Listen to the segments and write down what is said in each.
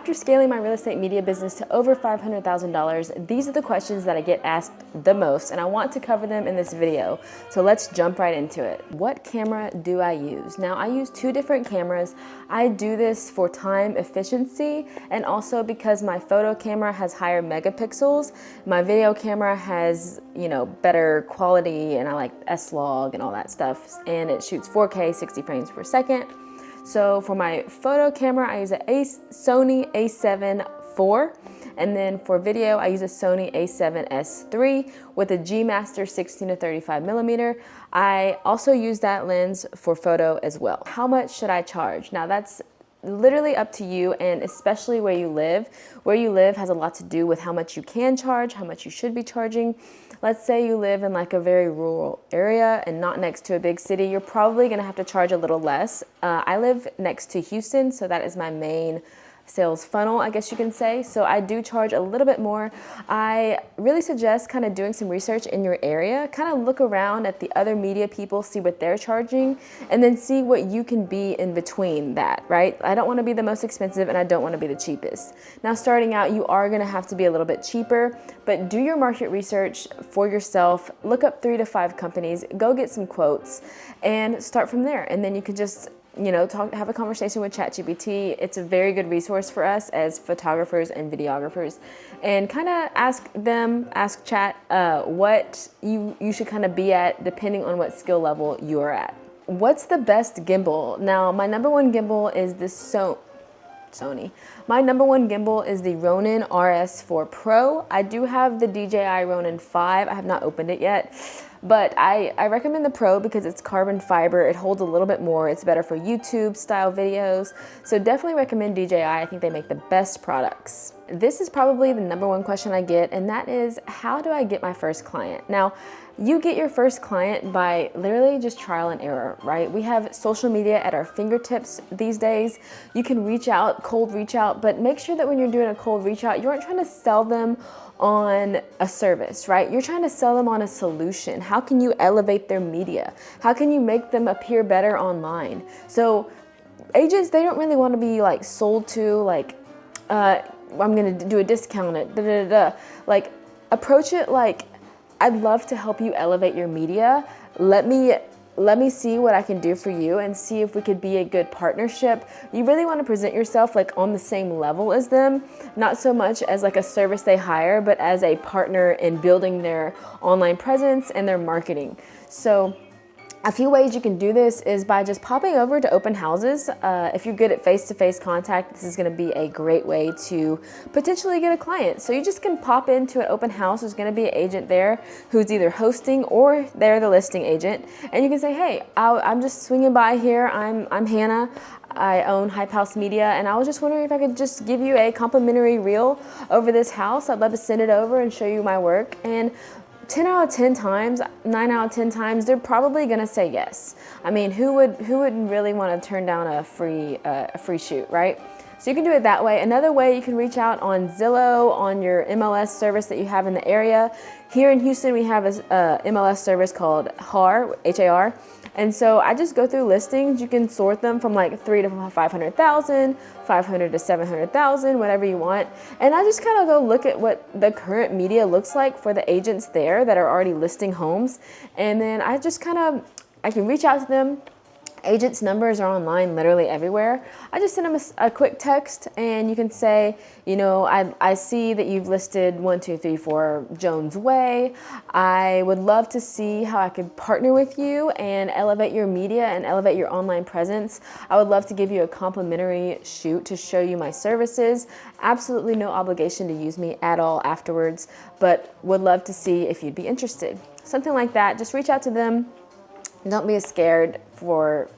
after scaling my real estate media business to over $500,000, these are the questions that I get asked the most, and I want to cover them in this video. So let's jump right into it. What camera do I use? Now, I use two different cameras. I do this for time efficiency and also because my photo camera has higher megapixels. My video camera has, better quality, and I like S-Log and all that stuff, and it shoots 4K 60 frames per second. So for my photo camera, I use a Sony a7 IV, and then for video, I use a Sony a7S III with a G Master 16 to 35 millimeter. I also use that lens for photo as well. How much should I charge? Now that's literally up to you, and especially where you live. Where you live has a lot to do with how much you can charge, how much you should be charging. Let's say you live in like a very rural area and not next to a big city, you're probably gonna have to charge a little less. I live next to Houston, so that is my main sales funnel, I guess you can say. So I do charge a little bit more. I really suggest kind of doing some research in your area, kind of look around at the other media people, see what they're charging, and then see what you can be in between that, right? I don't want to be the most expensive and I don't want to be the cheapest. Now, starting out, you are going to have to be a little bit cheaper, but do your market research for yourself. Look up 3 to 5 companies, go get some quotes, and start from there. And then you can just have a conversation with ChatGPT. It's a very good resource for us as photographers and videographers, and kind of ask Chat what you should kind of be at depending on what skill level you're at. What's the best gimbal? Now, my number one gimbal is the Sony. My number one gimbal is the Ronin RS4 Pro. I do have the DJI Ronin 5. I have not opened it yet, but I recommend the Pro because it's carbon fiber. It holds a little bit more. It's better for YouTube style videos. So definitely recommend DJI. I think they make the best products. This is probably the number one question I get, and that is, how do I get my first client? Now, you get your first client by literally just trial and error, right? We have social media at our fingertips these days. You can reach out, cold reach out, but make sure that when you're doing a cold reach out, you aren't trying to sell them on a service, right? You're trying to sell them on a solution. How can you elevate their media? How can you make them appear better online? So agents, they don't really want to be like sold to, like, I'm gonna do a discount at Like, approach it like, I'd love to help you elevate your media. Let me see what I can do for you and see if we could be a good partnership. You really want to present yourself like on the same level as them, not so much as like a service they hire, but as a partner in building their online presence and their marketing. So a few ways you can do this is by just popping over to open houses. If you're good at face-to-face contact, this is going to be a great way to potentially get a client. So you just can pop into an open house. There's going to be an agent there who's either hosting or they're the listing agent. And you can say, hey, I'm just swinging by here. I'm Hannah. I own Hype House Media, and I was just wondering if I could just give you a complimentary reel over this house. I'd love to send it over and show you my work. And 10 out of 10 times, 9 out of 10 times, they're probably gonna say yes. I mean, who wouldn't really want to turn down a free shoot, right? So you can do it that way. Another way, you can reach out on Zillow, on your MLS service that you have in the area. Here in Houston, we have a MLS service called HAR, H-A-R. And so I just go through listings. You can sort them from like 3 to 500,000, 500 to 700,000, whatever you want. And I just kind of go look at what the current media looks like for the agents there that are already listing homes. And then I can reach out to them. Agents' numbers are online literally everywhere. I just send them a quick text, and you can say, I see that you've listed 1234 Jones Way. I would love to see how I could partner with you and elevate your media and elevate your online presence. I would love to give you a complimentary shoot to show you my services. Absolutely no obligation to use me at all afterwards, but would love to see if you'd be interested. Something like that. Just reach out to them. Don't be scared for,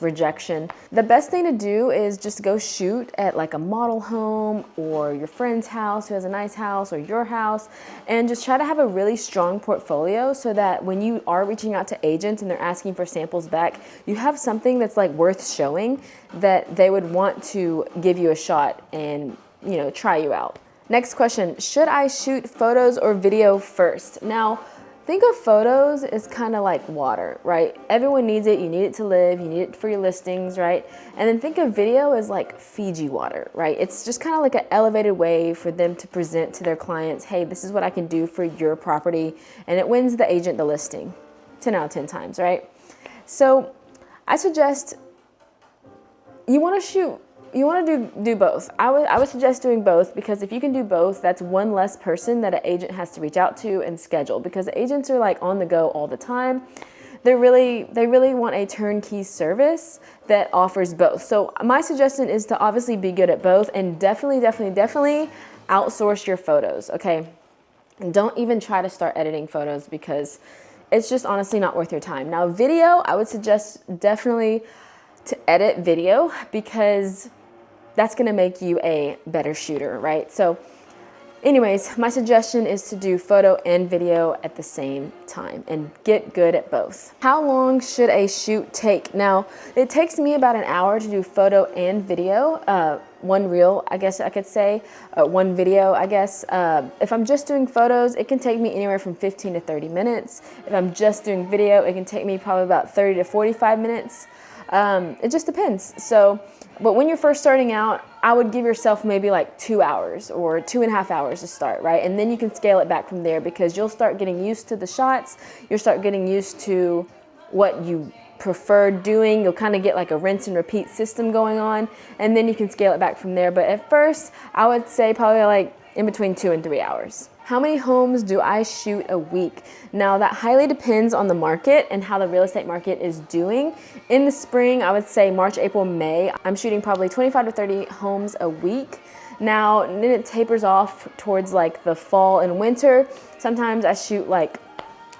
rejection. The best thing to do is just go shoot at like a model home or your friend's house who has a nice house, or your house, and just try to have a really strong portfolio so that when you are reaching out to agents and they're asking for samples back, you have something that's like worth showing, that they would want to give you a shot and, try you out. Next question, should I shoot photos or video first? Now, Think of photos as kind of like water, right? Everyone needs it. You need it to live. You need it for your listings, right? And then think of video as like Fiji water, right? It's just kind of like an elevated way for them to present to their clients, hey, this is what I can do for your property. And it wins the agent the listing 10 out of 10 times, right? So I suggest you want to do both. I would suggest doing both, because if you can do both, that's one less person that an agent has to reach out to and schedule, because agents are like on the go all the time. They really want a turnkey service that offers both. So my suggestion is to obviously be good at both, and definitely outsource your photos, okay? And don't even try to start editing photos, because it's just honestly not worth your time. Now video, I would suggest definitely to edit video, because that's gonna make you a better shooter, right? So anyways, my suggestion is to do photo and video at the same time and get good at both. How long should a shoot take? Now, it takes me about an hour to do photo and video. One reel, I guess I could say, one video, I guess. If I'm just doing photos, it can take me anywhere from 15 to 30 minutes. If I'm just doing video, it can take me probably about 30 to 45 minutes. It just depends. So, but when you're first starting out, I would give yourself maybe like 2 hours or 2.5 hours to start, right? And then you can scale it back from there, because you'll start getting used to the shots. You'll start getting used to what you prefer doing. You'll kind of get like a rinse and repeat system going on, and then you can scale it back from there. But at first, I would say probably like in between 2 and 3 hours. How many homes do I shoot a week? Now that highly depends on the market and how the real estate market is doing. In the spring, I would say March, April, May, I'm shooting probably 25 to 30 homes a week. Now, then it tapers off towards like the fall and winter. Sometimes I shoot like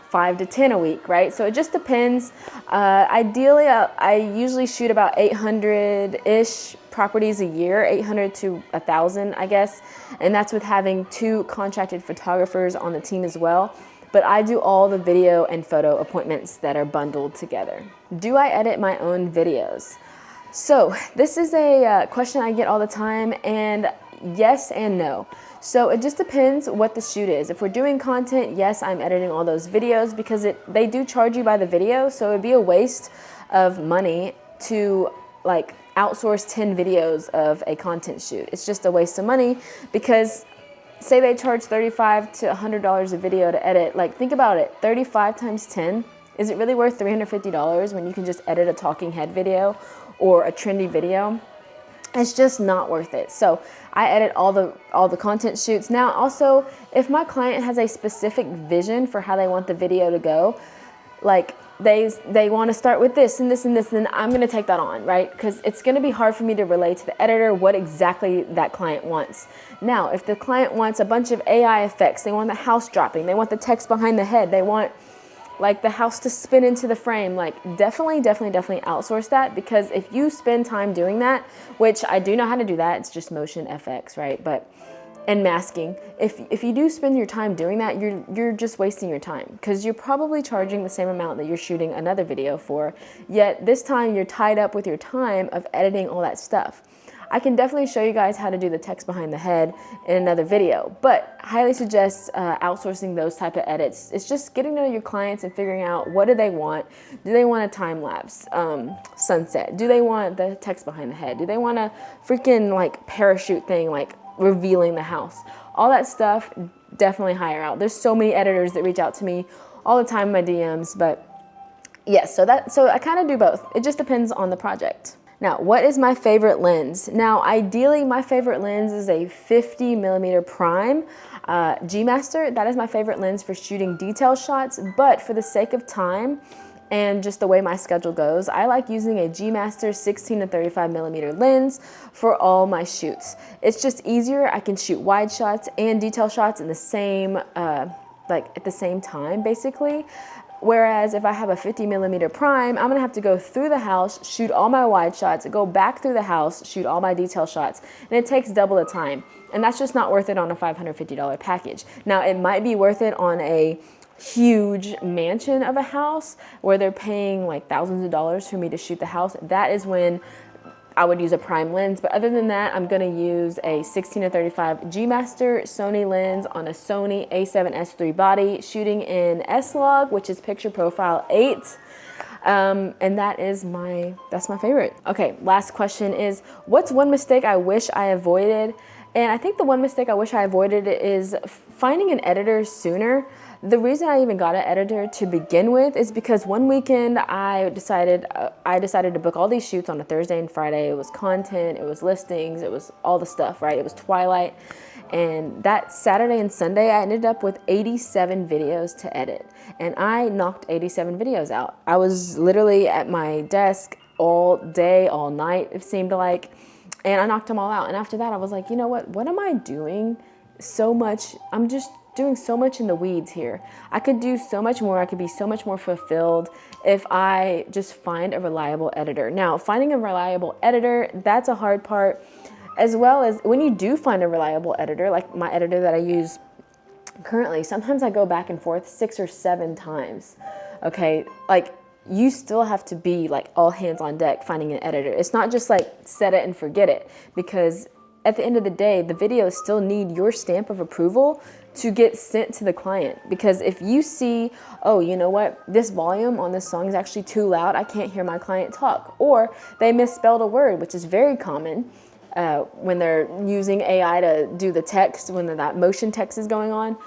5 to 10 a week, right? So it just depends. Ideally, I usually shoot about 800-ish properties a year, 800 to 1,000, I guess. And that's with having 2 contracted photographers on the team as well. But I do all the video and photo appointments that are bundled together. Do I edit my own videos? So this is a question I get all the time, and yes and no. So it just depends what the shoot is. If we're doing content, yes, I'm editing all those videos, because they do charge you by the video. So it'd be a waste of money to like outsource 10 videos of a content shoot. It's just a waste of money, because say they charge $35 to $100 a video to edit. Like, think about it, 35 times 10. Is it really worth $350 when you can just edit a talking head video or a trendy video? It's just not worth it. So I edit all the content shoots. Now also, if my client has a specific vision for how they want the video to go, like they want to start with this and this and this, then I'm going to take that on, right? Because it's going to be hard for me to relate to the editor what exactly that client wants. Now, if the client wants a bunch of AI effects, they want the house dropping, they want the text behind the head, they want like the house to spin into the frame, like definitely outsource that, because if you spend time doing that, which I do know how to do that, it's just motion FX, right? And masking. If you do spend your time doing that, you're just wasting your time, because you're probably charging the same amount that you're shooting another video for, yet this time you're tied up with your time of editing all that stuff. I can definitely show you guys how to do the text behind the head in another video, but highly suggest outsourcing those type of edits. It's just getting to know your clients and figuring out what do they want. Do they want a time lapse sunset? Do they want the text behind the head? Do they want a freaking like parachute thing, like revealing the house? All that stuff, definitely hire out. There's so many editors that reach out to me all the time in my DMs, but yes, so I kind of do both. It just depends on the project. Now, what is my favorite lens? Now, ideally, my favorite lens is a 50mm prime G Master. That is my favorite lens for shooting detail shots, but for the sake of time and just the way my schedule goes, I like using a G Master 16 to 35mm lens for all my shoots. It's just easier. I can shoot wide shots and detail shots in the same, at the same time, basically. Whereas if I have a 50mm prime, I'm gonna have to go through the house, shoot all my wide shots, go back through the house, shoot all my detail shots, and it takes double the time. And that's just not worth it on a $550 package. Now, it might be worth it on a huge mansion of a house where they're paying like thousands of dollars for me to shoot the house. That is when I would use a prime lens, but other than that, I'm gonna use a 16-35 G Master Sony lens on a Sony a7S III body, shooting in S-Log, which is picture profile 8. And that's my favorite. Okay, last question is, what's one mistake I wish I avoided? And I think the one mistake I wish I avoided is finding an editor sooner. The reason I even got an editor to begin with is because one weekend I decided to book all these shoots on a Thursday and Friday. It was content, it was listings, it was all the stuff, right? It was Twilight. And that Saturday and Sunday, I ended up with 87 videos to edit. And I knocked 87 videos out. I was literally at my desk all day, all night, it seemed like, and I knocked them all out. And after that, I was like, you know what am I doing so much? I'm just doing so much in the weeds here. I could do so much more. I could be so much more fulfilled if I just find a reliable editor. Now, finding a reliable editor, that's a hard part, as well as when you do find a reliable editor, like my editor that I use currently, sometimes I go back and forth 6 or 7 times. Okay, like you still have to be like all hands on deck finding an editor. It's not just like set it and forget it, because at the end of the day, the videos still need your stamp of approval to get sent to the client. Because if you see, oh, you know what, this volume on this song is actually too loud, I can't hear my client talk, or they misspelled a word, which is very common when they're using AI to do the text, when that motion text is going on.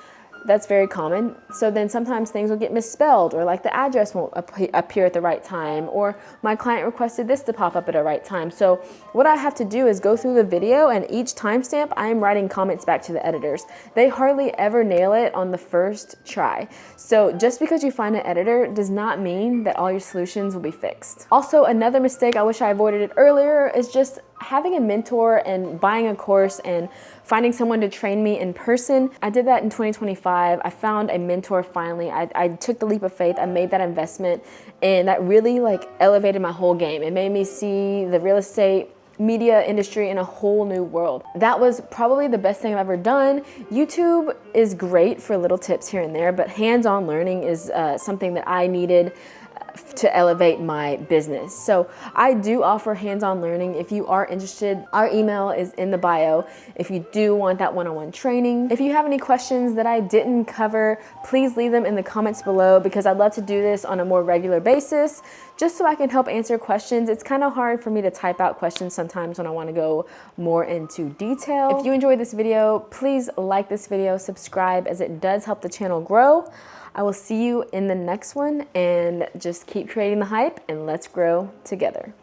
That's very common. So then sometimes things will get misspelled, or like the address won't appear at the right time, or my client requested this to pop up at the right time. So what I have to do is go through the video, and each timestamp I am writing comments back to the editors. They hardly ever nail it on the first try. So just because you find an editor does not mean that all your solutions will be fixed. Also, another mistake, I wish I avoided it earlier, is just having a mentor and buying a course and finding someone to train me in person. I did that in 2025. I found a mentor finally. I took the leap of faith. I made that investment, and that really like elevated my whole game. It made me see the real estate media industry in a whole new world. That was probably the best thing I've ever done. YouTube is great for little tips here and there, but hands-on learning is something that I needed to elevate my business. So I do offer hands-on learning. If you are interested, our email is in the bio if you do want that one-on-one training. If you have any questions that I didn't cover, please leave them in the comments below, because I'd love to do this on a more regular basis just so I can help answer questions. It's kind of hard for me to type out questions sometimes when I want to go more into detail. If you enjoyed this video, please like this video, subscribe, as it does help the channel grow. I will see you in the next one, and just keep creating the hype and let's grow together.